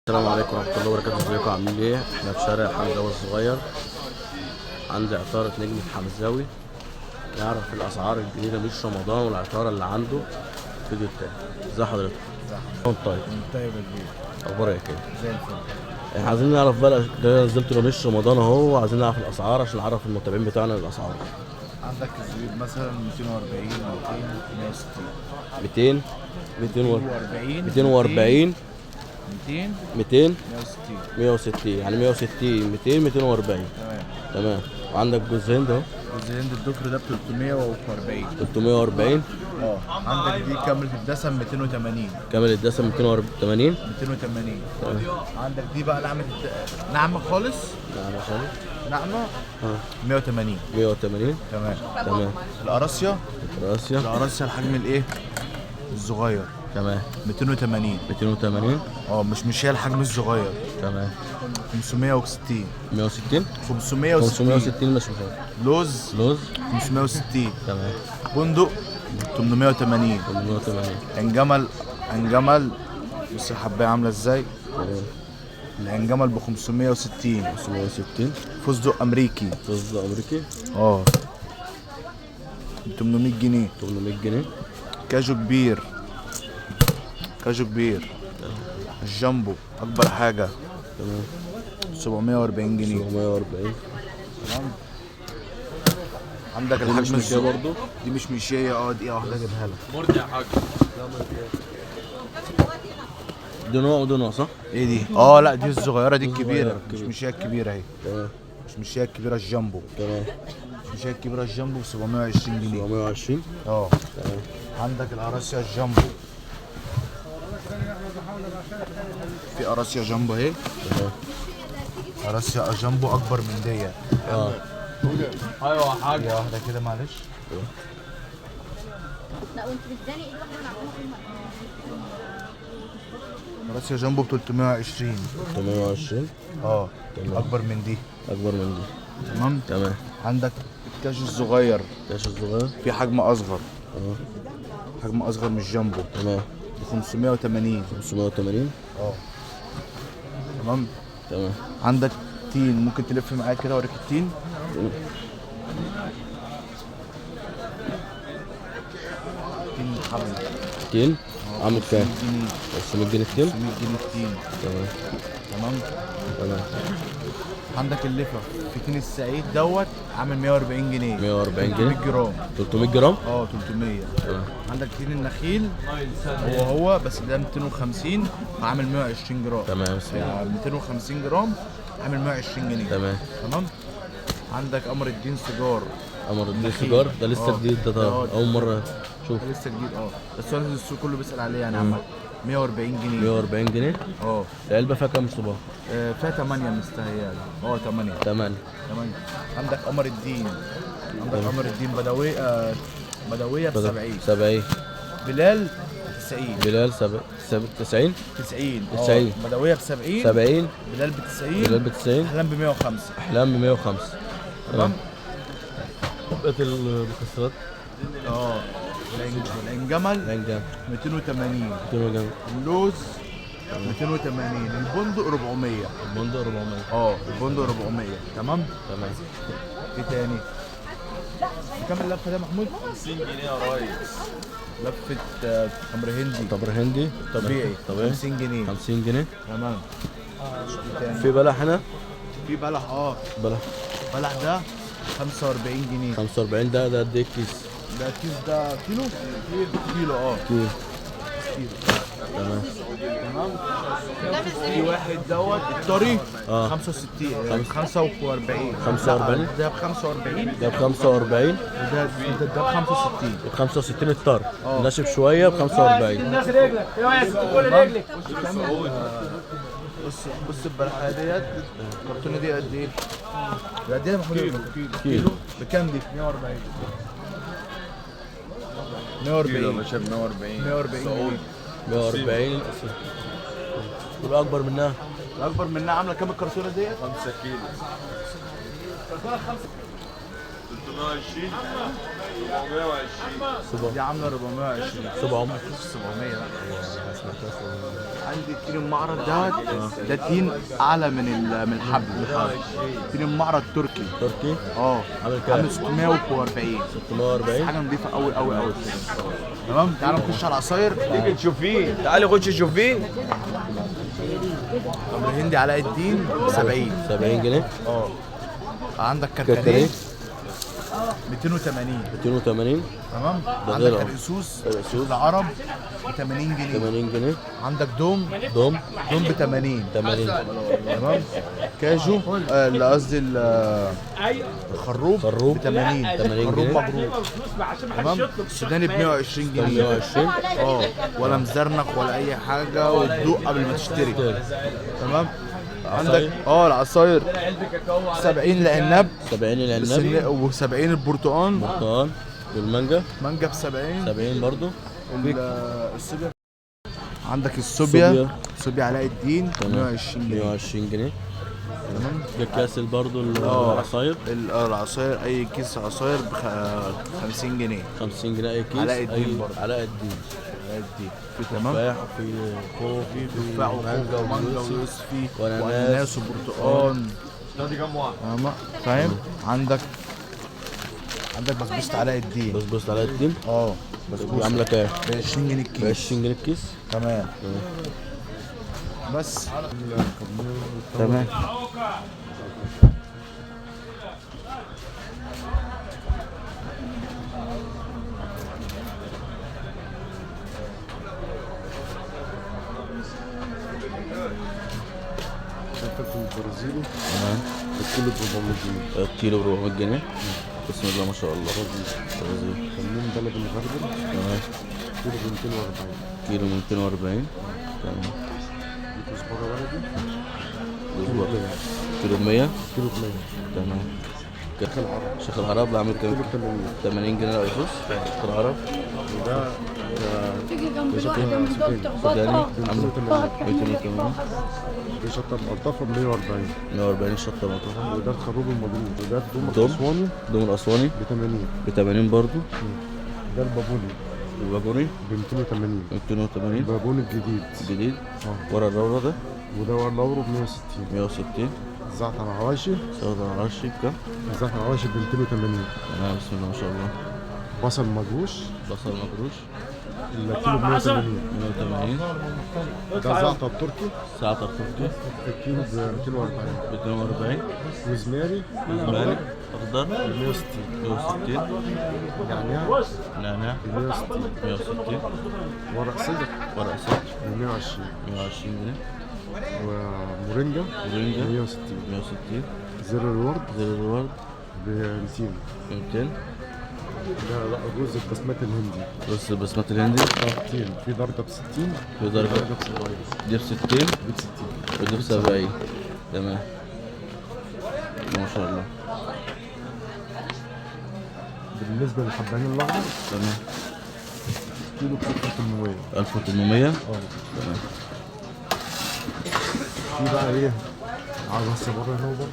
السلام عليكم ورحمة الله وبركاته. ازيكم عاملين ايه؟ احنا في شارع حمزاوي الصغير عند عطارة نجمة حمزاوي. نعرف الأسعار الجديدة مش رمضان والعطارة اللي عنده. الفيديو التاني. ازي حضرتك؟ وانت طيب؟ طيب يا كبير. أخبارك ايه؟ زي الفل. احنا عايزين نعرف بقى ده نزلت له مش رمضان اهو، وعايزين نعرف الأسعار عشان نعرف المتابعين بتاعنا الأسعار. عندك الزبيب مثلا 240 200 160 200 240 240 200 160 160 يعني 160 200 240. تمام. تمام. وعندك جوز هند اهو جوز هند الدكر ده ب 340 340. عندك دي كاملة الدسم 280 كامل الدسم 280. 280 تمام. عندك دي بقى ناعمة خالص نعم خالص. ناعمة اه 180 180. تمام. تمام. القراصية راسيا. الحجم الايه الصغير تمام 280 280. مش هي الحجم الصغير. تمام 560 160 560 560 مش مفهوم. لوز لوز 560 تمام بندق 880 880. عين جمل بص الحبايه عامله ازاي. تمام العين جمل ب 560 560. فستق امريكي فستق امريكي ب 800 جنيه 800 جنيه. كاجو كبير الجامبو اكبر حاجه تمام 740 جنيه 740. تمام. عندك دي الحجم مش مشيه برضه. دي مش مشيه. دقيقه واحده اجيبها لك. مرجع يا حاج. دي نوع ودي نوع صح؟ ايه دي؟ لا دي الصغيره، دي الكبيره. مش مشيه الكبيره اهي. تمام مش مشيه الكبيره الجامبو. تمام. مش مشيه الكبيره الجامبو ب 720 جنيه 720. تمام. عندك القراصية الجامبو. في قراصية جامبو اهي. تمام. قراصية جامبو اكبر من ديت. ايوه حاجه واحدة كده معلش. لا وانت بتزنق ايد واحده من عندنا. قراصية جامبو ب 320. 820. تمام. اكبر من دي. اكبر من دي. تمام. تمام. عندك الكاش الصغير. كاش الصغير. في حجم اصغر. حجم اصغر من الجامبو. تمام ب 580. 580. تمام. تمام. عندك تين، ممكن تلف معايا كده اوريك التين. تين حبل. تين عامل كام؟ 500 500 جنيه. جنيه التين. 500 جنيه التين. تمام تمام. تمام. عندك اللفه في تين السعيد دوت عامل 140 جنيه. 140 300 جنيه. جرام. 300 جرام. 300. تمام. عندك تين النخيل هو بس ده 250 عامل 120 جرام. تمام بسم الله. يعني 250 جرام عامل 120 جنيه. تمام. تمام. عندك قمر الدين سيجار. قمر الدين سيجار ده لسه جديد ده. اول مره شوف. ده لسه جديد. بس هو السوق كله بيسأل عليه يعني عامة. 140 جنيه. 140 جنيه. العلبه فيها كام صباع؟ فيها 8 مستهيألي. 8 8. عندك قمر الدين. قمر الدين بدوية ب 70. 70. بلال 90. بلال 90. 90. بدوية ب 70. 70. بلال ب 90. بلال ب 90. أحلام ب 105. احلام ب 105. تمام. بقت المكسرات. العين جمل العنجام 280. 200 جنيه. اللوز 280. البندق 400. البندق 400. البندق 400. تمام. ايه تاني؟ بكام اللفه ده يا محمود؟ 50 جنيه يا ريس. لفه تمر هندي تمر هندي طبيعي طبيعي 50 جنيه. 50 جنيه. تمام. ايه تاني؟ في بلح هنا. في بلح. بلح ده 45 جنيه. 45. ده قد ايه الكيس؟ ده الكيس ده كيلو. كيلو. تمام. في واحد دوت الطري 65 45 ده ب 45. ده ب 45. وده ب 65. ب 65 الطر. ناشف شويه ب 45. الناس رجلك يا كل رجلك. بص البلحه ديت الكرتونه دي قد ايه؟ قد ايه يا محمود؟ كيلو. بكام دي؟ 140. 140 باشا ب 140. 140 140. تبقى اكبر منها. الاكبر منها عامله كام الكرتونه ديت؟ 5 كيلو. 320. دي عامله 420. 700. 700 لا. عندي التين المعرض ده تين اعلى من الحبل. تين المعرض تركي. تركي عامل كام؟ عامل 640. 640. حاجه نظيفه قوي قوي قوي. تمام. تعالوا نخش على العصاير. تيجي تشوفيه، تعالي خش شوفيه. تمر هندي علاء الدين 70. 70 جنيه. عندك كركديه كركديه 280. 280. تمام. ده عندك غير الرصوص الرصوص. العرب ب 80 جنيه. 80 جنيه. عندك دوم دوم ب 80. 80. تمام. كاجو اللي قصدي الخروب ب 80. 80 خروب جنيه. مبروك. تمام. السوداني ب 120 جنيه. 120. ولا مزرنخ ولا اي حاجه، وتدوق قبل ما تشتري. تمام. عندك العصاير 70 لعنب 70 العنب و70 البرتقال. برتقال والمانجا مانجا ب 70. 70 برضو. الصوبيا. عندك الصوبيا علاء الدين 120 جنيه. 120 جنيه. تمام. الكاسل برضو العصاير. العصاير اي كيس عصاير ب 50 جنيه. 50 جنيه اي كيس. علاء الدين برضو. علاء الدين. في تمام. تفاح وفي خوخ وفي تفاح مانجا ومانجا ويوسفي ويوسفي واناناس. واناناس وبرتقال. فاهم. عندك بسبوسة علاء الدين. بسبوسة علاء الدين. بسبوسة عاملة كام؟ ب 20 جنيه ب الكيس. 20 جنيه الكيس. تمام. بس تمام. البرازيلي الكيلو ب 400 جنيه. الكيلو ب 400 جنيه. بسم الله ما شاء الله. برازيل. كمون بلد المغربي. تمام. كيلو ب 240. كيلو ب 240. تمام. كزبرة بلدي. كزبرة. كيلو ب 100. كيلو ب 100. تمام. شيخ العرب ده عامل كام؟ 80 جنيه القصص. شيخ العرب. وده تيجي جنب الواحدة من دول سوداني تخبطها. عامل 280. دي شطة مقطفة ب 140. 140 شطة مقطوعة. وده الخروب المضروب، وده الدوم دوم. الأسواني دوم الأسواني ب 80. ب 80 برضو. ده البابوني الباجوني ب 280. 280. البابوني الجديد. جديد. ورا الرورة ده وده ورا ب 160. 160. الزعتر العواشي. سوداء العرشي بكام؟ الزعتر العواشي ب 280. تمام. بسم الله ما شاء الله. بصل مجروش بصل مجروش الكيلو ب 180. 180. ده زعتر تركي ساعة تركي الكيلو ب 240. ب 240. وزماري زمالك أخضر ب 160. 160. نعناع نعناع ب 160. 160. ورق صدر ورق صدر ب 120. 120 جنيه. ومورينجا مورينجا 160. 160. زر الورد زر الورد ب 200. 200. ده الرز البسمتي الهندي رز البسمتي الهندي 60. في درجة ب 60. في درجة ب 70. دي ب 60 ب 60. ودي ب 70. تمام. ما شاء الله. بالنسبة للحبهان الأخضر تمام. كيلو ب 1800. 1800. تمام. في بقى ايه عاوز بس بره هنا وبره.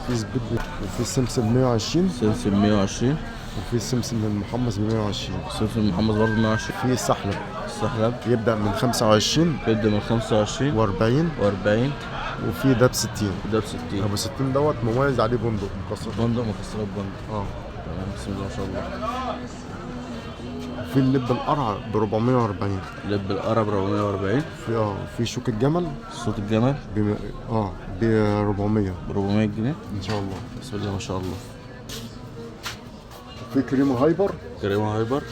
في زبيب وفي سمسم 120. سمسم 120. وفي سمسم المحمص ب 120. سمسم محمص برضه 120. في سحلب السحلب يبدأ من 25 بيبدأ من 25 و40. و40. وفي ده ب 60. ده ب 60. ابو 60 دوت مميز عليه بندق مكسر. بندق مكسرات بندق. اه تمام. بسم الله ما شاء الله. في اللب القرع ب 440. لب القرع ب 440. في شوك الجمل صوت الجمل ب 400. ب 400 جنيه ان شاء الله. بسم الله ما شاء الله. في كريمه هايبر. كريمة هايبر.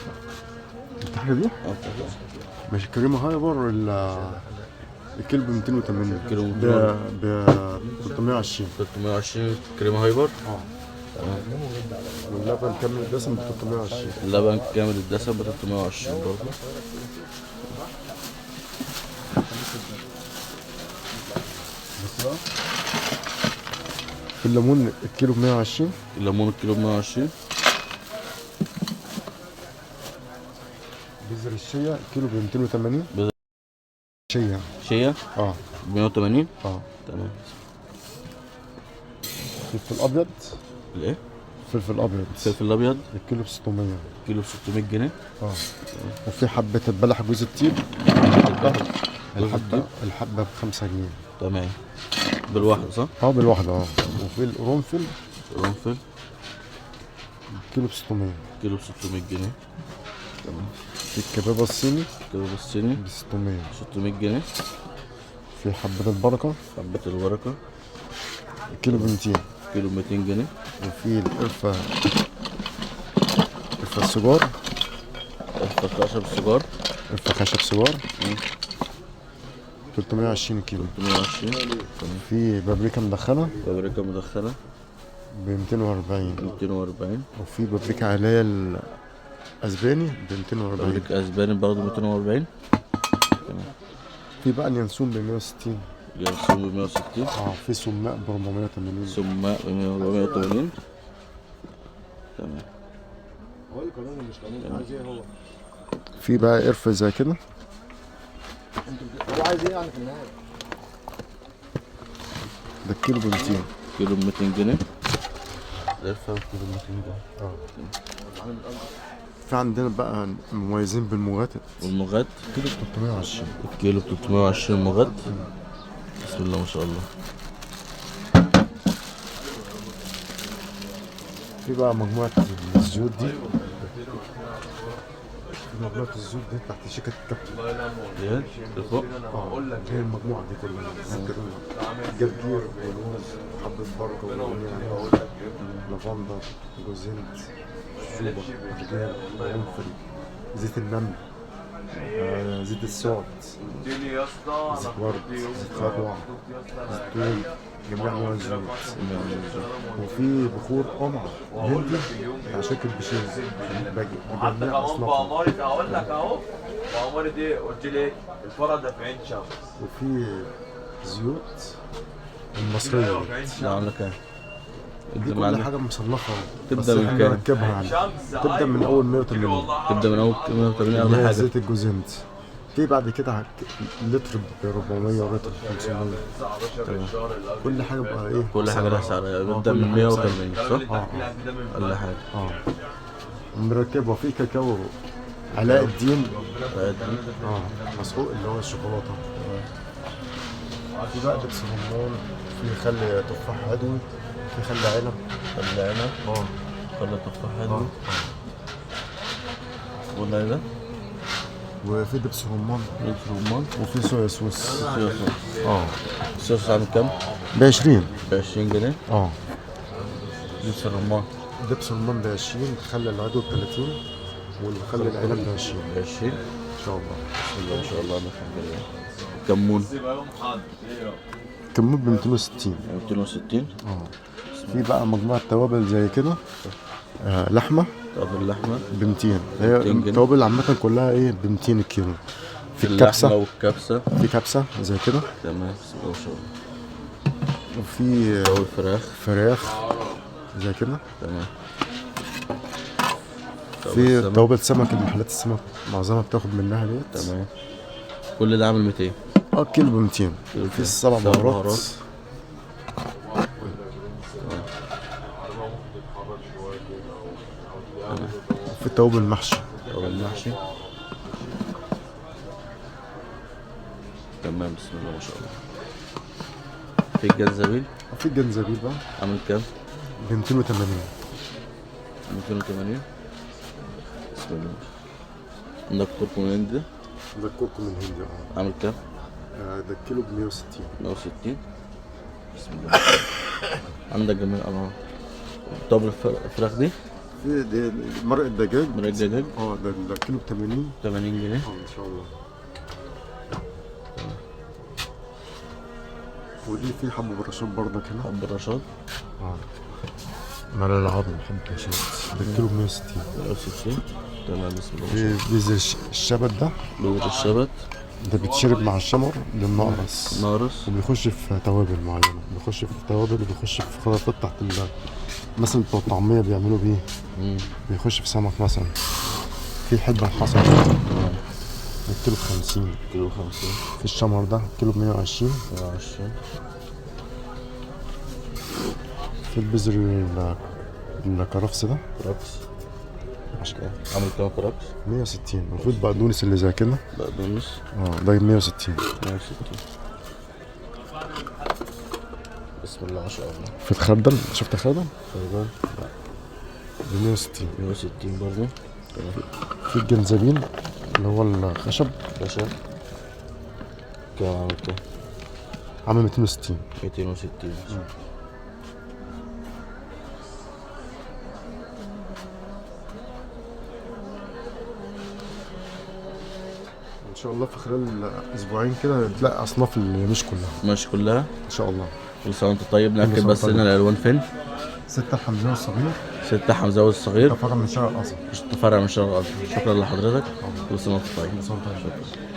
التحلية دي مش كريمه هايبر الكيلو ب 280. كيلو ب 320. 320 كريمة هايبر. تمام. واللبن كامل الدسم ب 320. اللبن كامل الدسم ب 320 برضه. في الليمون الكيلو ب 120. الليمون الكيلو ب 120. بذر الشيا الكيلو ب 280. شيا. شيا اه 180. اه. تمام. فلفل ابيض. الايه؟ فلفل ابيض الفلفل الابيض الكيلو ب 600. كيلو ب 600 جنيه. اه. وفي حبة البلح جوز الطيب. الحبة ب 5 جنيه. تمام. بالواحدة صح؟ اه بالواحدة اه. وفي القرنفل قرنفل كيلو ب 600. كيلو ب 600 جنيه. تمام. في الكباب الصيني كيلو بالصيني ب 600. 600 جنيه. في حبة البركة حبة البركة كيلو ب 200. كيلو ب 200 جنيه. وفي القرفة السجار. خشب السجار قرفة خشب سجار 320 كيلو. 320. تمام. في بابريكا مدخنة بابريكا مدخنة ب 240. 240. وفي بابريكا عالية الأسباني ب 240. بابريكا اسباني برضه 240. في بقى اليانسون ب 160. يرسم ب 160. اه. في سماق ب 480. سماء ب 480. تمام. في بقى قرفة زي كده. هو عايز ايه يعني في النهايه؟ ده الكيلو ب 200. كيلو ب 200 جنيه. القرفة كيلو ب 200 جنيه. اه. في عندنا بقى مميزين بالمغات والمغاد كيلو ب 320. الكيلو ب 320 مغاد. بسم الله ما شاء الله. في بقى مجموعة الزيوت دي. مجموعة الزيوت دي تحت شركة الكابتن. ايه فوق. هي المجموعة دي كلها جرجير ولوز حبة بركة ونعناع لافندر جوز هند زوبة رجال قرنفل زيت النمل زيت السعد زيت ورد زيت خروع زيت توم جميع انواع الزيوت. وفي بخور قمع هندي بتاع شركة بشير بجميع اصنافها. هقول لك اهو وعمارة دي قلت لي الفرد في عين شمس. وفي زيوت المصرية لا عاملة كام؟ دي كل حاجة مصنفة. تبدأ بس من احنا كام؟ نركبها يعني. تبدأ من أول 180. تبدأ من أول 180 اللي أغلى هي حاجة. زيت الجوز هند. في بعد كده لتر ب 400 ولتر ب 500. كل حاجة بقى إيه؟ كل حاجة لها سعر. بيبدأ كل من حاجة 180 صح؟ اه أغلى حاجة. اه. مركبة في كاكاو علاء الدين مسحوق اللي هو الشوكولاتة. في بقى دبس رمان. في خل تفاح عدوي. في خل عنب. خلي عنب. خلي تفاح حلو. ولا ده؟ وفي دبس رمان. دبس رمان. وفي صويا صوص. صوص. الصوص عامل كام؟ ب 20. ب 20 جنيه. دبس الرمان. دبس رمان ب 20. خل العدوي ب 30. والخل العنب ب 20. ب 20 ان شاء الله. بسم الله ما شاء الله. الحمد لله. كمون. كمون ب 260. 260. في بقى مجموعة توابل زي كده. لحمة توابل اللحمة ب 200. هي 200 جنيه. التوابل عامة كلها ايه ب 200 الكيلو. في اللحمة الكبسة. والكبسة. في كبسة زي كده. تمام. بسم الله ما شاء الله. وفي توابل فراخ. فراخ زي كده. تمام. في سمك. توابل سمك. المحلات السمك معظمها بتاخد منها ديت. تمام. كل ده عامل 200. كيلو ب 200. في السبع بهارات. في التوابل المحشي. توابل المحشي. تمام. بسم الله ما شاء الله. في الجنزبيل. في الجنزبيل بقى عامل كام؟ ب 280. 280. بسم الله. عندك كركم هندي. ده الكركم الهندي عامل كام؟ ده الكيلو ب 160. 160. بسم الله. عندك جميع انواع. طب الفراخ دي؟ في دي مرق الدجاج. مرق الدجاج. ده الكيلو ب 80. 80 جنيه. ان شاء الله. ودي في حب برشاد برضك هنا. حب الرشاد. مرق العظم حب برشاد. ده الكيلو ب 160. 160. تمام. بسم الله ما شاء الله. في بيز الشبت ده. بيض الشبت. ده بيتشرب مع الشمر للنقرس. نارس. وبيخش في توابل معينة. بيخش في توابل وبيخش في خلطات تحت مثلا بتوع الطعمية بيعملوا بيه. بيخش في سمك مثلا. في حلبة الحصى. الكيلو ب50. كيلو 50. في الشمر ده الكيلو ب120. 120. في البذر الكرفس ده كرفس عامل كام كرفس؟ 160. المفروض بقدونس اللي زي كده بقدونس ده 160. 160. بسم الله ما شاء الله. في الخردل شفت خردل خردل ب 160. 160 برضه. في الجنزبيل اللي هو الخشب خشب كام عامل كام؟ عامل 260. 260. ان شاء الله في خلال اسبوعين كده تلاقي اصناف اليميش كلها ماشي كلها ان شاء الله. كل سنة وانت طيب. كل نأكد سنة بس وانت لنا طيب. الألوان فين؟ 6 حمزاوي الصغير 6 حمزاوي الصغير فرع من شارع الازهر. فرع من شرق الأزهر. شكرا لحضرتك. كل سنة وانت طيب. كل سنة وانت طيب.